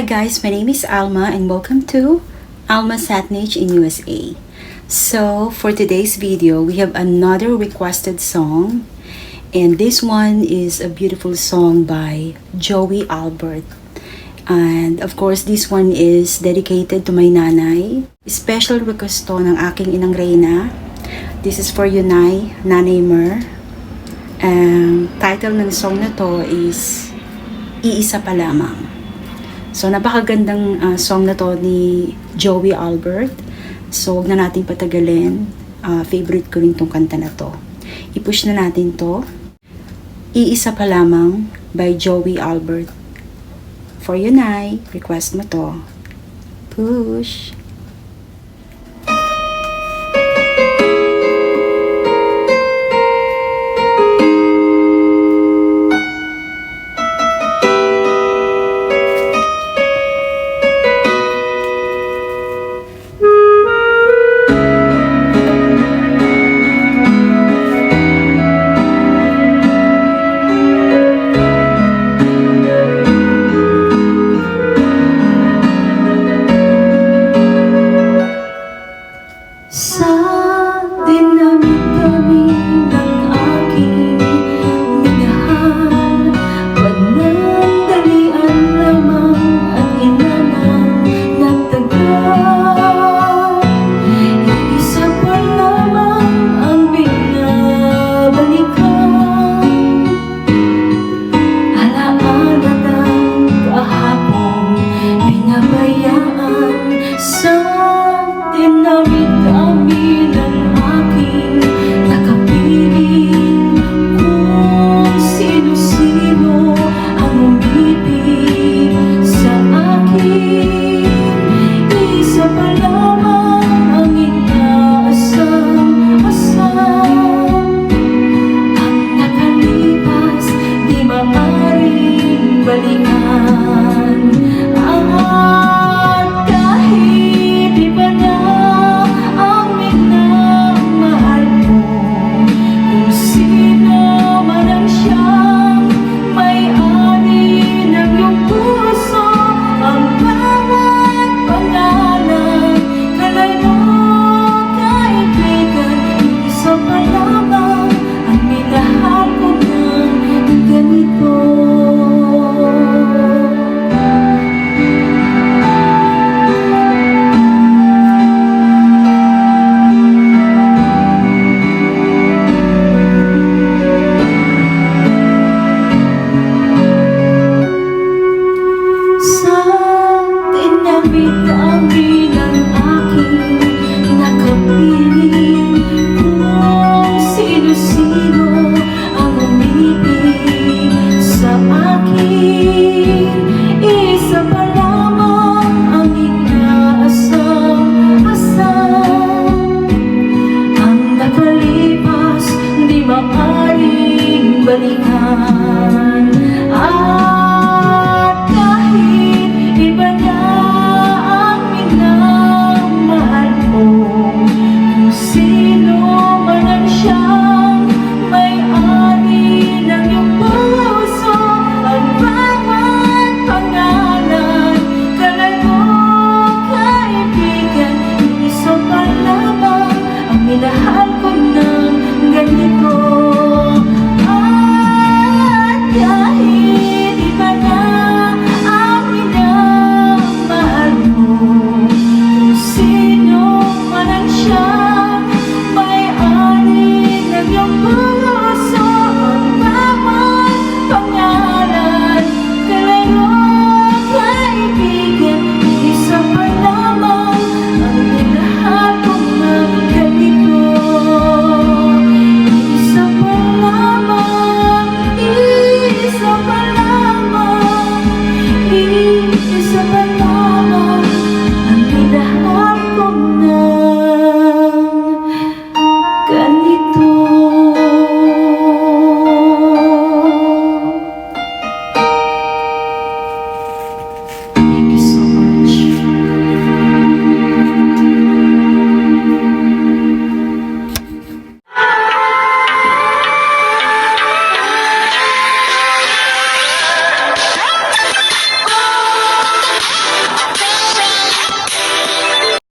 Hi guys, my name is Alma and welcome to Alma Satnage in USA. So for today's video, we have another requested song, and this one is a beautiful song by Joey Albert. And of course, this one is dedicated to my nanay. Special request to ng aking inang Reyna. This is for you, Nanay Mer. Title ng song na to is Iisa pa lamang. So, napakagandang song na to ni Joey Albert. So, huwag na natin patagalin. Favorite ko rin tong kanta na to. I-push na natin to. Iisa pa lamang by Joey Albert. For you, Nay. Request mo to. Push. Sa dinami-dami ng aking minahal, panandalian lamang at inanang nagtagal. Iisa pa lamang ang binabalikan, alaala ng kahapon pinabayaan. Sa dinami-dami ng aking nakapiling, kung sino-sino ang umibig sa akin. Isa pa lamang ang inaasam-asam, ang nakalipas di maaaring balikan. At kahit iba na ang minamahal mo, kung sino man ang siyang may-ari ng iyong puso, ang bawat pangalan, kalay mo, kaibigan, isa pa lamang ang minahal ko ng ganito. Sa dinami-dami ng aking nakapiling, kung sino-sino ang umibig sa akin. Isa pa lamang ang inaasam-asam, ang nakalipas di maaaring balikan.